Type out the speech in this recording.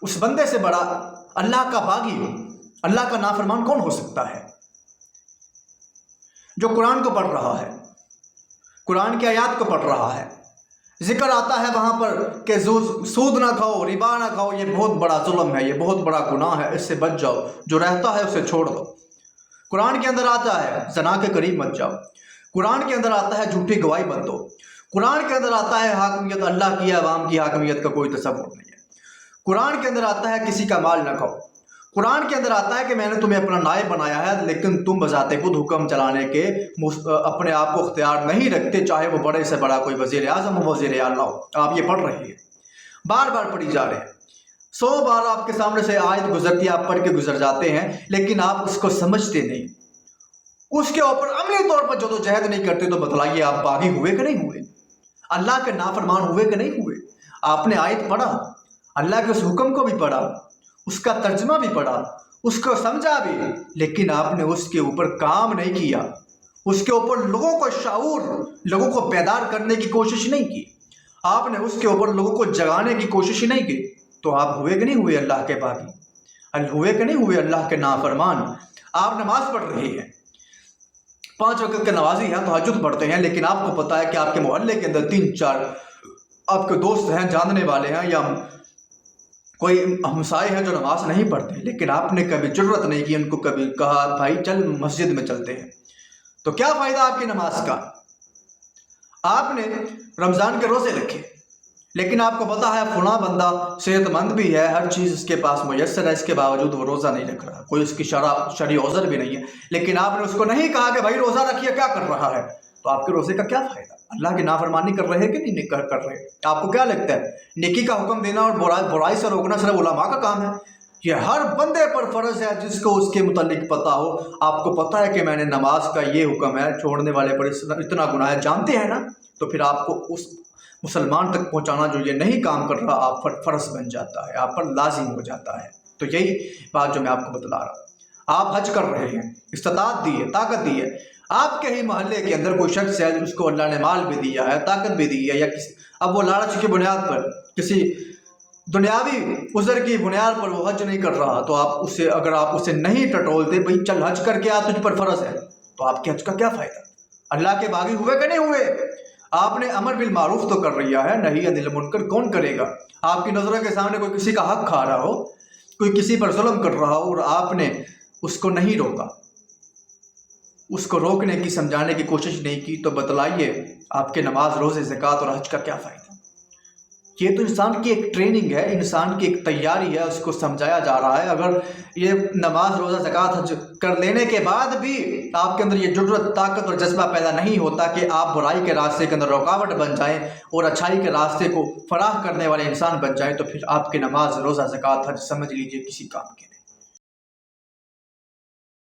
उस बंदे से बड़ा अल्लाह का बागी, अल्लाह का नाफरमान कौन हो सकता है? जो कुरान को पढ़ रहा है, कुरान की आयत को पढ़ रहा है, जिक्र आता है वहाँ पर कि सूद ना खाओ, रिबा ना खाओ, ये बहुत बड़ा जुल्म है, ये बहुत बड़ा गुनाह है, इससे बच जाओ, जो रहता है उसे छोड़ दो। कुरान के अंदर आता है ज़ना के करीब मत जाओ। कुरान के अंदर आता है झूठी गवाही मत दो। कुरान के अंदर आता है हाकमियत अल्लाह की, अवाम की हाकमियत का कोई तसव्वुर नहीं है। कुरान के अंदर आता है किसी का माल न खाओ। कुरान के अंदर आता है कि मैंने तुम्हें अपना नायब बनाया है, लेकिन तुम बजाते खुद हुक्म चलाने के अपने आप को इख्तियार नहीं रखते, चाहे वो बड़े से बड़ा कोई वज़ीर आज़म हो, वज़ीर आला हो। आप ये पढ़ रहे हैं, बार बार पढ़ी जा रहे हैं, 100 बार आपके सामने से आयत गुजरती है, आप पढ़ के गुजर जाते हैं, लेकिन आप उसको समझते नहीं, उसके ऊपर अमली तौर पर जदोजहद नहीं करते। तो बतलाइए आप बागी हुए कि नहीं हुए? अल्लाह के नाफरमान हुए कि नहीं हुए? आपने आयत पढ़ा, अल्लाह के उस हुक्म को भी पढ़ा, उसका तर्जमा भी पढ़ा, उसको समझा भी, लेकिन आपने उसके ऊपर काम नहीं किया, उसके ऊपर लोगों को शाऊर, लोगों को बेदार करने की कोशिश नहीं की, आपने उसके ऊपर लोगों को जगाने की कोशिश नहीं की। तो आप हुए कि नहीं हुए अल्लाह के बागी? हुए कि नहीं हुए अल्लाह के नाफरमान? आप नमाज पढ़ रहे हैं, 5 वक्त के नमाजी हैं, तहज्जुद पढ़ते हैं, लेकिन आपको पता है कि आपके मोहल्ले के अंदर 3-4 आपके दोस्त हैं, जानने वाले हैं, या कोई हमसाए हैं जो नमाज नहीं पढ़ते, लेकिन आपने कभी जुर्रत नहीं की, उनको कभी कहा भाई चल मस्जिद में चलते हैं। तो क्या फ़ायदा आपकी नमाज का? आपने रमज़ान के रोज़े रखे, लेकिन आपको पता है फुला बंदा सेहतमंद भी है, हर चीज़ उसके पास मुयस्सर है, इसके बावजूद वो रोज़ा नहीं रख रहा, कोई उसकी शरई उज़र भी नहीं है, लेकिन आपने उसको नहीं कहा कि भाई रोज़ा रखिए, क्या कर रहा है? तो आपके रोज़े का क्या फ़ायदा? अल्लाह की नाफरमानी कर रहे हैं कि नहीं कर रहे? आपको क्या लगता है नेकी का हुक्म देना और बुराई से रोकना सिर्फ उलमा का काम है? ये हर बंदे पर फ़र्ज़ है जिसको उसके मुतालिक पता हो। आपको पता है कि मैंने नमाज का ये हुक्म है, छोड़ने वाले पर इतना गुनाह है, जानते हैं ना? तो फिर आपको उस मुसलमान तक पहुंचाना जो ये नहीं काम कर रहा, आप पर फ़र्ज बन जाता है, आप पर लाजिम हो जाता है। तो यही बात जो मैं आपको बतला रहा हूँ। आप हज कर रहे हैं, इस्तात दी है, ताकत दी है, आपके ही मोहल्ले के अंदर कोई शख्स है जिसको अल्लाह ने माल भी दिया है, ताकत भी दी है, या अब वो लालच की बुनियाद पर, किसी दुनियावी उज़र की बुनियाद पर वो हज नहीं कर रहा, तो आप उसे, अगर आप उसे नहीं टटोलते, भाई चल हज करके आ, तुझ पर फ़र्ज है, तो आपके हज का क्या फ़ायदा? अल्लाह के बागी हुए कि नहीं हुए? आपने अमर बिल मारूफ तो कर लिया है, नहीं अनिल मुनकर कौन करेगा? आपकी नज़रों के सामने कोई किसी का हक खा रहा हो, कोई किसी पर जुल्म कर रहा हो, और आपने उसको नहीं रोका, उसको रोकने की, समझाने की कोशिश नहीं की, तो बतलाइए आपके नमाज, रोज़े, ज़कात और हज का क्या फ़ायदा? ये तो इंसान की एक ट्रेनिंग है, इंसान की एक तैयारी है, उसको समझाया जा रहा है। अगर ये नमाज, रोज़ा, ज़कात, हज कर लेने के बाद भी आपके अंदर ये जुर्रत, ताकत और जज्बा पैदा नहीं होता कि आप बुराई के रास्ते के अंदर रुकावट बन जाएं और अच्छाई के रास्ते को फराह करने वाले इंसान बन जाएं, तो फिर आपकी नमाज, रोज़ा, ज़कात, हज समझ लीजिए किसी काम के नहीं।